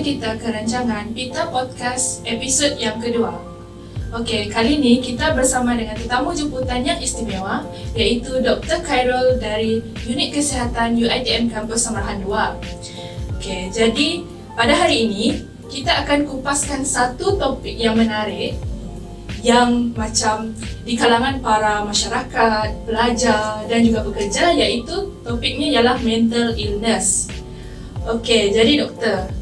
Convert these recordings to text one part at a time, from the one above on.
kita ke rancangan Pita Podcast episod yang kedua. Okey, kali ini kita bersama dengan tetamu jemputan yang istimewa iaitu Dr. Khairul dari Unit Kesihatan UiTM Kampus Samarahan 2. Okey, jadi pada hari ini kita akan kupaskan satu topik yang menarik yang macam di kalangan para masyarakat, pelajar dan juga pekerja, iaitu topiknya ialah mental illness. Okey, jadi doktor,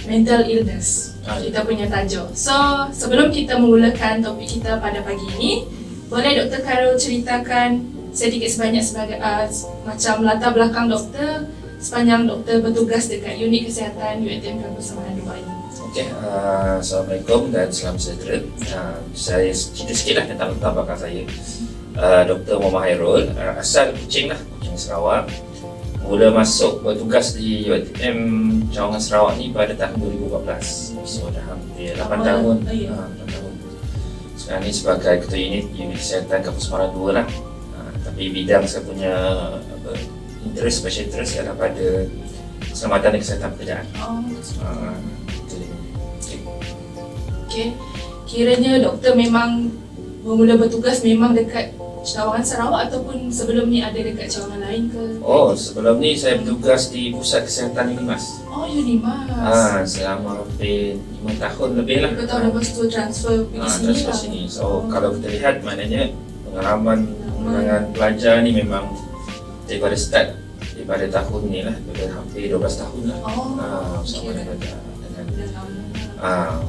mental illness kita punya tajuk. So, sebelum kita memulakan topik kita pada pagi ini, boleh Dr. Khairul ceritakan sedikit sebanyak sebagai macam latar belakang doktor sepanjang doktor bertugas dekat Unit Kesihatan UiTM Kampus Samarahan 2 ini. Okey, Assalamualaikum dan salam sejahtera. Saya cerita sikitlah tentang latar belakang saya. Dr. Muhammad Khairul, asal Kuching Sarawak. Mula masuk bertugas di UiTM Cawangan Sarawak ni pada tahun 2014. So dah hampir 8 tahun. 8 tahun. Sekarang ni sebagai ketua unit Kesihatan Kampus Samarahan 2 lah. Tapi bidang saya punya special interest ialah pada keselamatan dan kesihatan pekerjaan. Okey. Kiranya doktor memang bermula bertugas memang dekat Cawangan Sarawak ataupun sebelum ni ada dekat cawangan lain ke? Sebelum ni saya bertugas di Pusat Kesihatan Unimas. Unimas. Selama hampir 5 tahun lebih lah. 5 tahun lepas tu transfer pergi sini transfer lah. sini. So kalau kita lihat maknanya pengalaman pelajar ni memang daripada start, daripada tahun ni lah, daripada hampir 12 tahun lah. Bersama dengan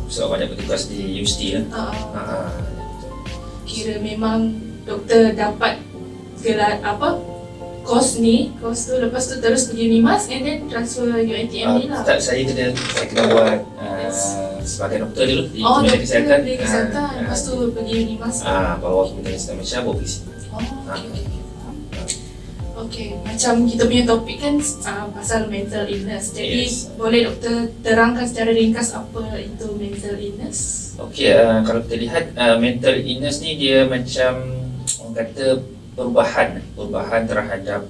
sebab banyak bertugas di universiti lah. Kira memang doktor dapat gelar kos tu, lepas tu terus pergi Unimas and then transfer UiTM ni lah. Saya kena buat sebagai doktor dulu di Unit Kesihatan. Lepas tu pergi Unimas. Bawa Kementerian Kesihatan Malaysia, bawa pergi sini. Okey, macam kita punya topik kan pasal mental illness. Jadi boleh doktor terangkan secara ringkas apa itu mental illness? Okey, kalau kita lihat mental illness ni dia macam orang kata perubahan terhadap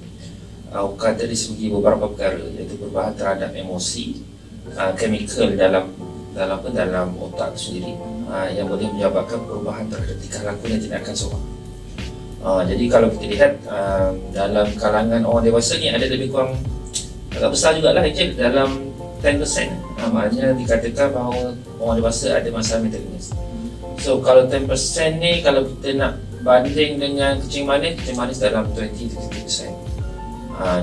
kata dari segi beberapa perkara, iaitu perubahan terhadap emosi, chemical dalam otak itu sendiri, yang boleh menyebabkan perubahan terhadap tingkah laku dan tindakan seorang. Jadi kalau kita lihat dalam kalangan orang dewasa ni ada lebih kurang agak besar jugalah dalam 10%. Maknanya dikatakan bahawa orang dewasa ada masalah mental illness. So kalau 10% ni, kalau kita nak banding dengan kencing manis dalam 20-30%.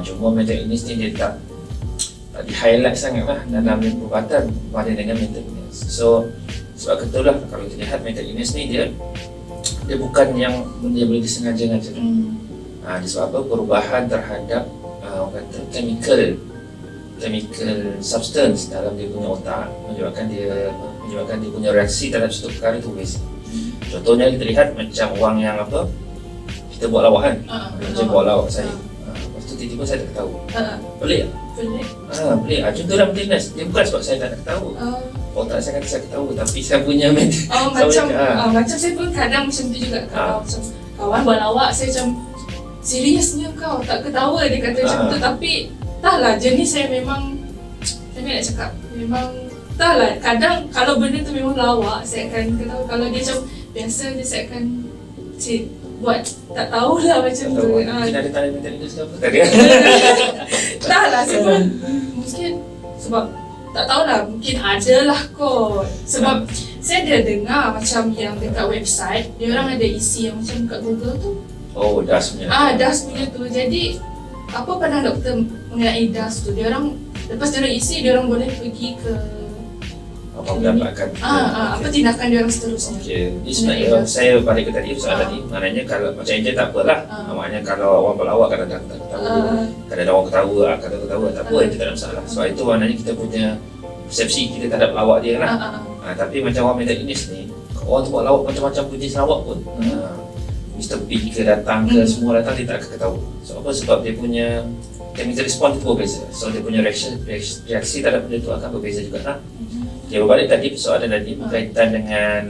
Cuma mental illness ni dia tak di-highlight sangat lah dalam perubatan berbanding dengan mental illness. So sebab itulah kalau kita lihat mental illness ni dia bukan yang dia boleh disengaja-sengaja. Disebab apa? Perubahan terhadap orang kata chemical substance dalam dia punya otak menyebabkan dia punya reaksi terhadap satu perkara itu berbeza. Contohnya kita lihat macam orang yang kita buat lawak kan, macam buat lawak saya, lepas tu tiba-tiba saya tak ketawa. Pelik tak? Pelik. Contohlah mental illness, dia bukan sebab saya tak ketawa. Otak saya kata saya ketawa, tapi saya punya mental macam saya pun kadang macam tu juga. Kalau macam kawan buat lawak, saya macam seriusnya kau tak ketawa, dia kata macam tu. Tapi entahlah, jenis saya memang, saya nak cakap, memang entahlah, kadang kalau benda tu memang lawak, saya akan ketawa. Kalau dia macam biasa je, saya akan buat tak tahulah macam tu. Mungkin ada tanda mental illness ke apa tadi? Entahlah, saya pun mungkin sebab tak tahulah, mungkin ada lah kot. Sebab saya ada dengar macam yang dekat website, dia orang ada isi yang macam kat Google tu. DAS punya. DAS punya tu. Jadi apa pandangan doktor mengenai DAS tu? Dia orang lepas dia orang isi, dia orang boleh pergi ke mendapatkan apa tindakan dia orang seterusnya. Jadi sebenarnya saya balik ke tadi soalan tadi, maknanya kalau macam je tak apalah. Maknanya kalau orang berlawak kadang-kadang tak ketawa, kadang-kadang orang ketawa, kadang-kadang ketawa, tak apa, itu tak ada masalah. Sebab itu maknanya kita punya persepsi kita terhadap lawak dia lah. Tapi macam orang mental illness ni, orang tu buat lawak macam-macam pun jenis lawak pun, Mr. P ke datang ke, semua datang, dia tak akan ketawa. Sebab dia punya chemical response itu berbeza. So dia punya reaksi terhadap benda itu akan berbeza juga lah. Dia berbalik tadi persoalan tadi berkaitan dengan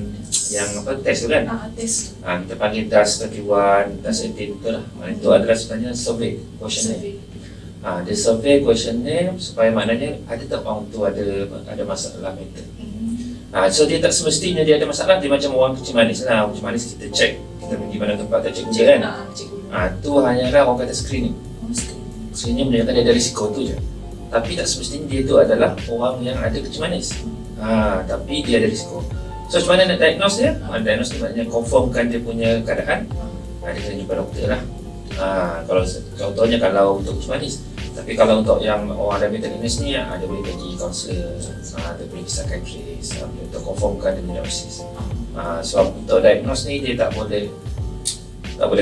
yang test tu kan? Test. Kita panggil DAS 31, DAS 18 tu lah. Itu adalah sebenarnya survey questionnaire. Dia survey questionnaire supaya maknanya ada tak orang tu ada masalah mental. So dia tak semestinya dia ada masalah, dia macam orang kecil manis lah. Kecil manis kita check, kita pergi mana tempat tak check gula kan. Tu hanyalah orang kata screening. Screening menunjukkan dia ada risiko tu je. Tapi tak semestinya dia tu adalah orang yang ada kecil manis. Tapi dia ada risiko. So macam mana nak diagnose dia? Diagnose ni maknanya confirmkan dia punya keadaan. Dia kena jumpa doktor lah. Kalau contohnya kalau untuk kecil manis. Tapi kalau untuk yang orang ada mental illness ni, dia boleh pergi kaunselor, dia boleh psikiatris untuk confirmkan dia diagnosis. Sebab untuk diagnose ni dia tak boleh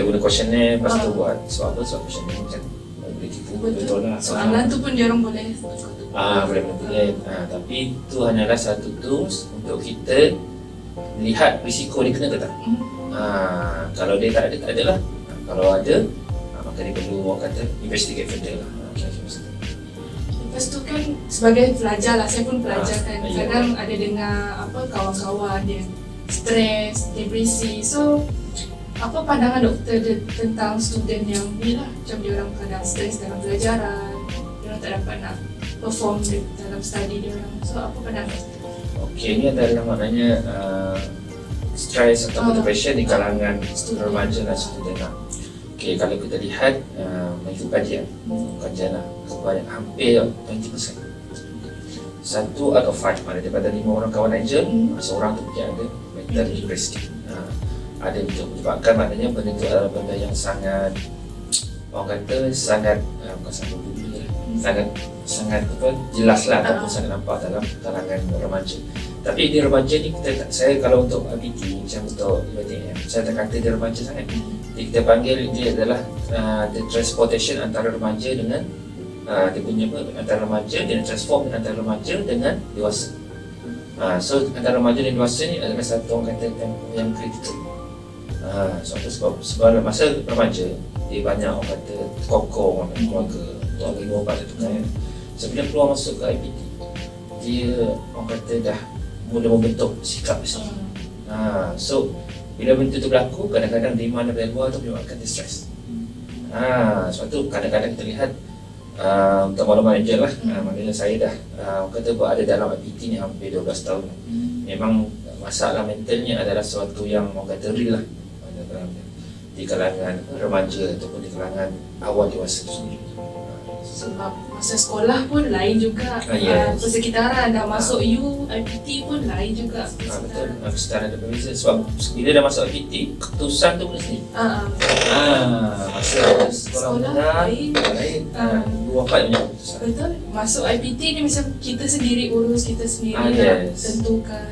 guna questionnaire lepas tu buat. Sebab apa? Sebab questionnaire ni kan boleh kita betul lah. Soalan tu pun dia orang boleh boleh manipulate. Tapi itu hanyalah satu tools untuk kita lihat risiko dia kena ke tak. Kalau dia tak ada lah. Kalau ada, maka dia perlu orang kata investigate further lah. Lepas tu kan sebagai pelajar lah, saya pun pelajar kan. Kadang ada dengar kawan-kawan dia stres, depresi. So apa pandangan doktor tentang student yang ni lah, macam dia orang kadang stres dalam pelajaran, dia orang tak dapat nak perform dalam study dia orang. So apa pandangan doktor? Okey, ni adalah maknanya stres atau depression di kalangan remaja dan student lah. Okey, kalau kita lihat mengikut kajian lah, sebanyak hampir 20%. 1 out of 5, mana daripada 5 orang kawan Nigel, seorang tu mungkin ada mental depresi. Ada menyebabkan maknanya benda itu adalah benda yang sangat, orang kata sangat bukan sangat bumi lah, sangat jelas lah ataupun sangat nampak dalam kalangan remaja. Tapi di remaja ni saya kalau untuk IPT macam untuk UiTM, saya tak kata dia remaja sangat. Kita panggil dia adalah the transportation antara remaja dengan dia punya antara remaja, dia transform antara remaja dengan dewasa. So antara remaja dan dewasa ni adalah satu orang kata yang kritikal. Sebab masa remaja dia banyak orang kata kokong keluarga lima obat tu kan. Sebelum keluar masuk ke IPT, dia orang kata dah mula membentuk sikap mesti. So bila benda tu berlaku, kadang-kadang demand dari luar tu menyebabkan dia stres. Sebab tu kadang-kadang kita lihat untuk maklumat je lah, maknanya saya dah orang kata ada dalam IPT ni hampir 12 tahun. Memang masalah mentalnya adalah sesuatu yang orang kata real lah di kalangan remaja ataupun di kalangan awal dewasa tu sendiri. Sebab masa sekolah pun lain juga, persekitaran dah masuk IPT pun lain juga. Betul, persekitaran ada berbeza. Sebab bila dah masuk IPT, keputusan tu mesti masa sekolah lain. Dua part punya keputusan. Betul, masuk IPT ni macam kita sendiri urus, kita sendiri tentukan.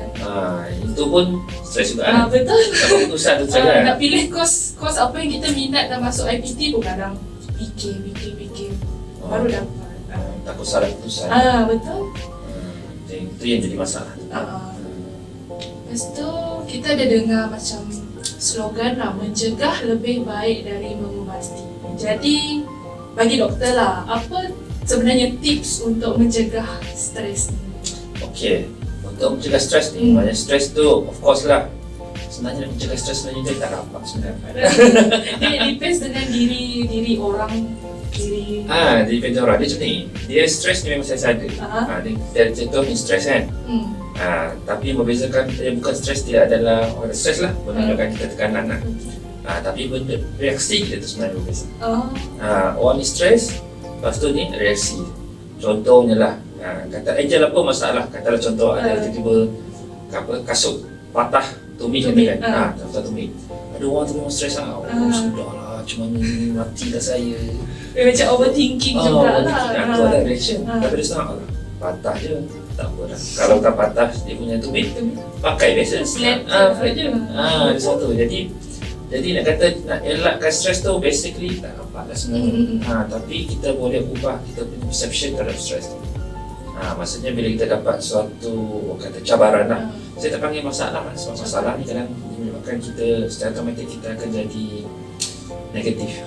Itu pun stres juga. Betul. Keputusan tu saja. Nak pilih kos apa yang kita minat dan masuk IPT pun kadang fikir baru dapat. Takut salah keputusan. Betul. Itu yang jadi masalah. Lepas tu kita ada dengar macam slogan lah, mencegah lebih baik dari mengubati. Jadi bagi doktor lah, apa sebenarnya tips untuk mencegah stres ni? Okey, untuk mencegah stres ni, maknanya stres tu of course lah. Sebenarnya nak mencegah stres sebenarnya dia tak dapat sebenarnya. Dia depends dengan diri orang. Dia depends orang. Dia macam ni, dia stres ni memang saya ada. Dia contoh ni stres kan. Tapi membezakan bukan stres dia adalah orang stres lah, menunjukkan kita tekanan lah. Tapi benda reaksi kita tu sebenarnya berbeza. Orang ni stres, lepas tu ni reaksi. Contohnya lah, kata Angel apa masalah, katalah contoh ada tiba-tiba kasut patah, tumit kata kan. Patah tumit. Ada orang tu memang stres sangat. Sudahlah, cuma ni matilah saya. Macam overthinking juga lah. Aku ada reaction. Tapi dia senang patah je, tak apa dah. Kalau tak patah dia punya tumit, pakai biasa. Flat je. Dia satu. Jadi nak kata nak elakkan stres tu basically tak dapat lah sebenarnya. Tapi kita boleh ubah kita punya perception terhadap stres tu. Maksudnya bila kita dapat suatu kata cabaran lah, saya tak panggil masalah lah. Sebab masalah ni kadang menyebabkan kita secara otomatik kita akan jadi negatif.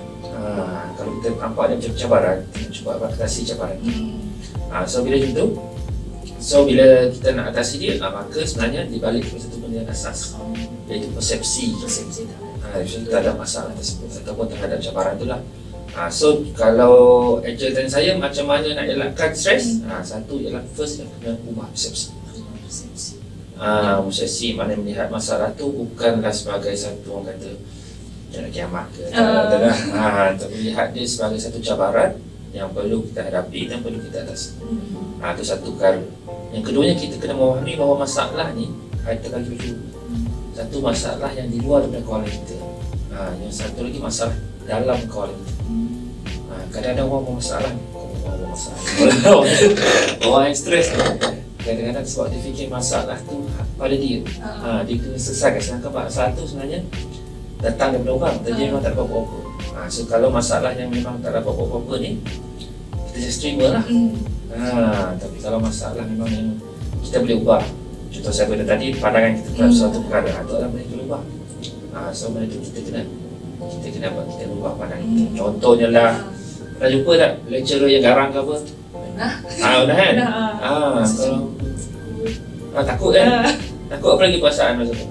Kalau kita nampak dia macam cabaran, kita cuba atasi cabaran. So bila bila kita nak atasi dia, maka sebenarnya di balik satu benda yang asas, iaitu persepsi. Jadi tak ada masalah tersebut ataupun terhadap cabaran itulah. So kalau agent tanya saya macam mana nak elakkan stres, satu ialah first yang kena ubah persepsi. Persepsi mana melihat masalah tu bukanlah sebagai satu orang kata jangan kiamat ke tapi lihat dia sebagai satu cabaran yang perlu kita hadapi dan perlu kita atasi. Itu satu perkara. Yang keduanya, kita kena memahami bahawa masalah ni ada lagi dua. Satu masalah yang di luar daripada kawalan kita, yang satu lagi masalah dalam kawalan kita. Kadang-kadang orang bermasalah orang yang stres ni kadang-kadang sebab dia fikir masalah tu pada dia, dia kena selesaikan, sedangkan masalah tu sebenarnya datang daripada orang, dia memang tak dapat apa-apa. So kalau masalah yang memang tak dapat apa-apa ni, kita just terima lah. Tapi kalau masalah memang yang kita boleh ubah, contoh saya kata tadi, pandangan kita terhadap suatu perkara, atau dalam benda kita ubah. So benda tu kita kena ubah pandangan kita. Contohnya lah, pernah jumpa tak lecturer yang garang ke apa? Pernah kan? Kalau takut kan? Takut apa lagi perasaan masa tu?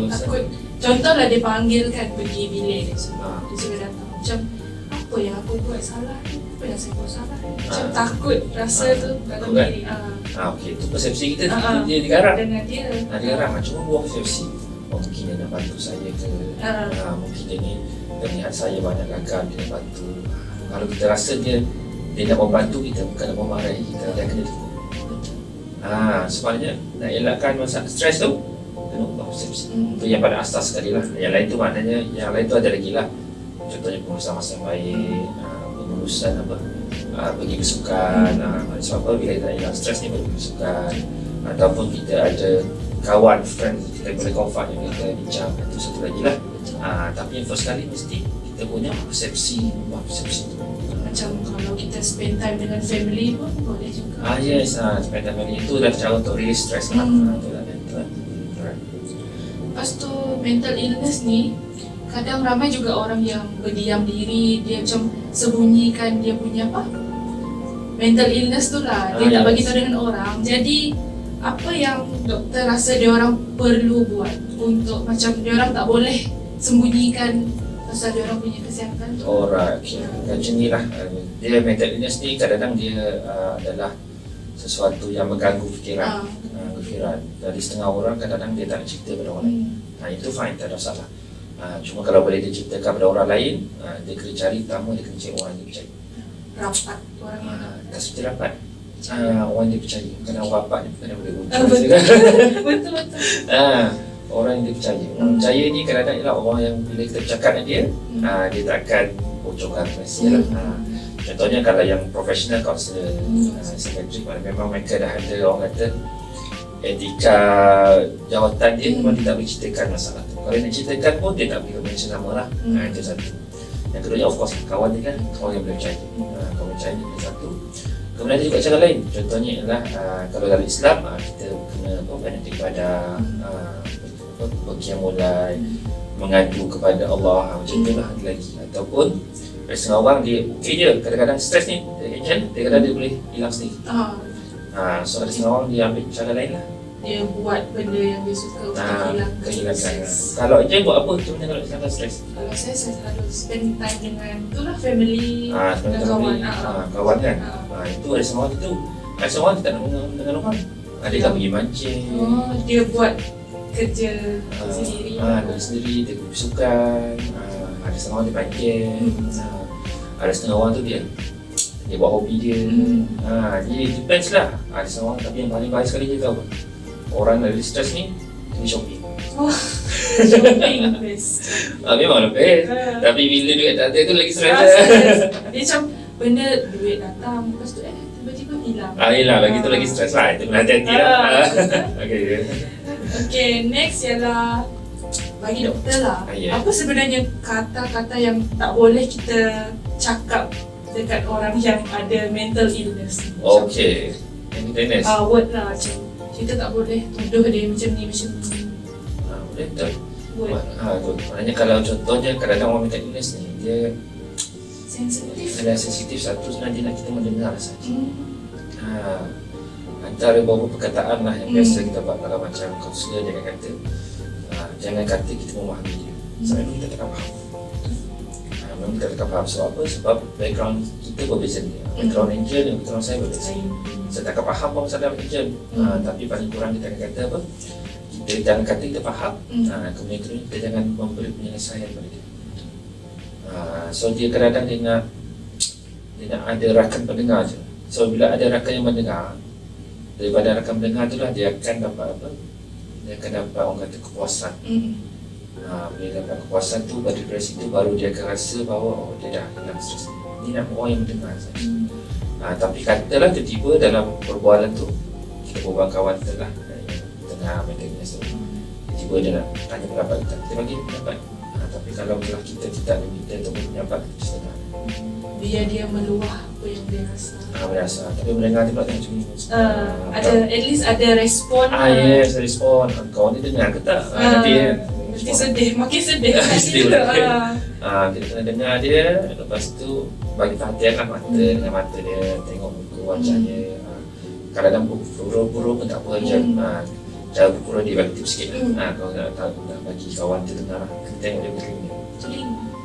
Takut. Contohlah dia panggilkan pergi bilik dia suruh datang. Macam apa yang aku buat salah ni? Apa yang saya buat salah ni? Macam takut rasa tu dalam diri. Okey, tu persepsi kita dia digarang. Dengan dia. Digarang, cuma buang persepsi. Mungkin dia nak bantu saya ke? Mungkin dia ni melihat saya banyak gagal, dia nak bantu. Kalau kita rasa dia nak membantu kita, bukan nak memarahi kita, dia kena terima. Sebenarnya nak elakkan masalah stres tu, kena ubah persepsi. Itu yang pada asas sekali lah. Yang lain tu maknanya, yang lain tu ada lagi lah. Contohnya pengurusan masa yang baik, pengurusan pergi bersukan. Sebab apa, bila kita hilang stres ni pergi bersukan. Ataupun kita ada kawan, friend, kita boleh confide yang kita bincang. Itu satu lagi lah. Tapi yang first kali mesti kita punya persepsi, ubah persepsi tu. Macam kalau kita spend time dengan family pun boleh juga. Yes, spend time family itu adalah cara untuk release stress lah. Lepas tu mental illness ni, kadang ramai juga orang yang berdiam diri, dia macam sembunyikan dia punya mental illness tu lah. Dia tak bagi tahu dengan orang. Jadi apa yang doktor rasa dia orang perlu buat untuk macam dia orang tak boleh sembunyikan pasal dia orang punya kesihatan tu? Alright, macam ni lah. Dia mental illness ni kadang-kadang dia adalah sesuatu yang mengganggu fikiran. Dari setengah orang kadang-kadang dia tak nak cerita pada orang lain. Itu fine, tak ada masalah. Cuma kalau boleh dia ceritakan pada orang lain, dia kena cari tamu, dia kena cari orang yang dia percaya. Rapat orang yang tak seperti rapat. Orang yang dia percaya. Kerana orang rapat ni bukan yang boleh buat. Betul. Orang yang dia percaya. Orang percaya ni kadang-kadang ialah orang yang bila kita bercakap dengan dia, dia tak akan bocorkan rahsia lah. Contohnya kalau yang professional counselor, psychiatrist, memang mereka dah ada orang kata etika jawatan dia, memang dia tak boleh ceritakan masalah tu. Kalau nak ceritakan pun dia tak boleh mention nama lah. Itu satu. Yang keduanya of course kawan dia kan, orang yang boleh percaya. Kawan percaya ni satu. Kemudian ada juga cara lain. Contohnya ialah kalau dalam Islam kita kena banyak ibadah, berqiyamul lail, mengadu kepada Allah, macam tu lah ada lagi. Ataupun setengah orang dia okey je, kadang-kadang stres ni dia kadang dia boleh hilang sendiri. So ada setengah orang dia ambil cara lain lah. Dia buat benda yang dia suka untuk hilangkan. Kalau Ejen buat apa macam mana kalau hilangkan stres? Kalau saya selalu spend time dengan itulah family, dengan kawan. Kawan kan? Itu ada setengah orang tu. Ada setengah orang dia tak nak dengan orang. Dia tak pergi mancing. Dia buat kerja sendiri. Dia sendiri, dia pergi bersukan. Ada setengah orang dia bangkit. Ada setengah orang tu dia buat hobi dia. Dia depends lah. Ada setengah orang, tapi yang paling baik sekali dia tahu orang yang stres ni kena shopping. Shopping best. Memang best. Tapi bila duit tak ada tu lagi stres. Dia macam benda duit datang, lepas tu tiba-tiba hilang. Hilang lagi tu lagi stres lah. Itu kena hati-hati lah. Okay, next ialah bagi doktor lah. Apa sebenarnya kata-kata yang tak boleh kita cakap dekat orang yang ada mental illness? Okay, mental illness. Word lah macam kita tak boleh tuduh dia macam ni. Boleh tak? Maknanya kalau contohnya kadang-kadang orang mental illness ni dia sensitif. Satu sebenarnya dia nak kita mendengar saja. Antara beberapa perkataan lah yang biasa kita buat kalau macam kaunselor jangan kata kita memahami dia. Sebab kita tak faham. memang kita tak faham sebab apa? Sebab background kita berbeza ni. Background angel dan background saya berbeza. Saya tak faham apa masalah angel. Tapi paling kurang kita akan kata apa? Kita jangan kata kita faham. Kemudian kita jangan memberi penyelesaian pada dia. So dia kadang-kadang dia nak ada rakan pendengar je. So bila ada rakan yang mendengar, daripada rakan mendengar itulah dia akan dapat apa? Dia akan dapat orang kata kepuasan. Bila dapat kepuasan tu, dari situ baru dia akan rasa bahawa dia dah hilang stres. Ni nak orang yang mendengar saja. Tapi katalah tiba-tiba dalam perbualan tu kita berbual kawan kita lah tengah mendengar tu, tiba-tiba dia nak tanya pendapat kita bagi dia pendapat. Tapi kalau kita tidak meminta untuk pendapat kita setengah, biar dia meluah apa yang dia rasa. Tapi mendengar dia pula tengok macam ni. At least ada respon. Yes, respon. Kau ni dengar ke tak? Nanti kan mesti sedih, makin sedih. Sedih pula. Kita kena dengar dia, lepas tu bagi perhatian lah mata dengan mata dia, tengok muka wajah dia. Kadang-kadang pura-pura pun tak apa je. Cara pura dia bagi tips sikit. Kalau nak bagi kawan tu dengar lah, kita tengok dia bertelinga.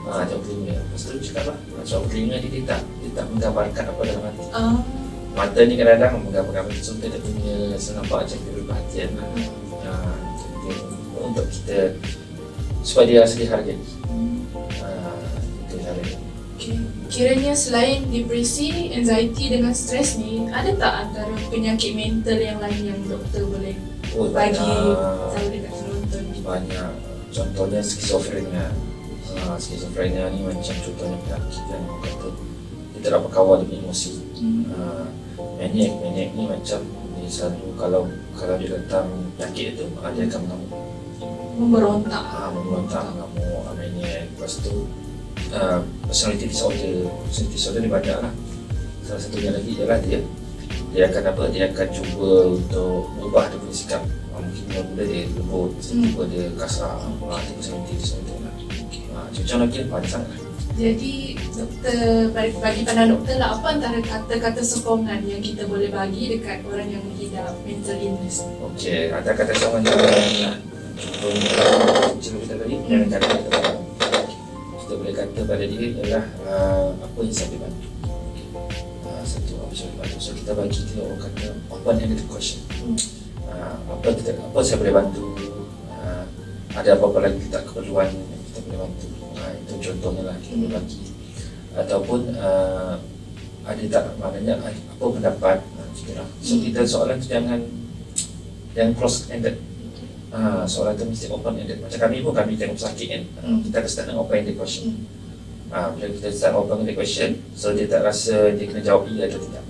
Tengok telinga. Lepas tu cakap lah, sebab telinga dia tak menggambarkan apa dalam hati. Mata ni kadang-kadang menggambarkan so kita tak punya senampak macam dia berperhatian lah. Untuk kita supaya dia rasa dihargai. Itu cara dia. Kiranya selain depresi, anxiety dengan stres ni, ada tak antara penyakit mental yang lain yang doktor boleh bagi tahu dekat penonton? Banyak. Contohnya skizofrenia. Skizofrenia ni macam contohnya penyakit yang orang kata dia tak dapat kawal dengan emosi. Maniac ni macam dia selalu kalau dia datang penyakit tu dia akan mengamuk. Memberontak, mengamuk, maniac. Lepas tu personality disorder ni banyak lah. Salah satunya lagi ialah dia akan cuba untuk ubah dia punya sikap. Mungkin mula-mula dia lembut, tiba-tiba dia kasar. Itu personality disorder lah. Contoh lagi banyak sangat lah. Jadi doktor, bagi pandangan doktor lah, apa antara kata-kata sokongan yang kita boleh bagi dekat orang yang mengidap mental illness? Okey, ada kata sokongan yang contohnya macam kita tadi, yang kata kita boleh kata pada dia ialah apa yang saya boleh bantu. Satu apa saya boleh bantu. So kita bagi dia orang kata open-ended question. Apa saya boleh bantu? Ada apa-apa lagi kita keperluan yang kita boleh bantu? Itu contohnya lah kita boleh bagi. Ataupun ada tak maknanya apa pendapat kita lah. So kita soalan tu jangan close-ended. Soalan tu mesti open-ended. Macam kami tengok sakit kan, kita ada start dengan open-ended question. Bila kita start open-ended question, so dia tak rasa dia kena jawab iya atau tidak.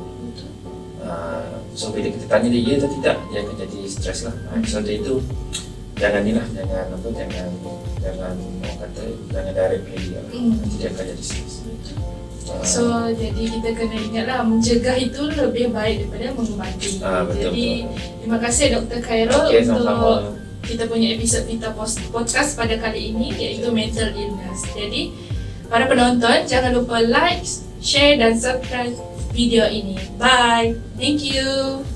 So bila kita tanya dia iya atau tidak, dia akan jadi stres lah. So itu jangan orang kata jangan direct play dia. Nanti dia akan jadi stres. So jadi kita kena ingatlah, mencegah itu lebih baik daripada mengobati. Jadi terima kasih Dr. Khairul untuk kita punya episod Vita Podcast pada kali ini, iaitu mental illness. Jadi para penonton jangan lupa like, share dan subscribe video ini. Bye. Thank you.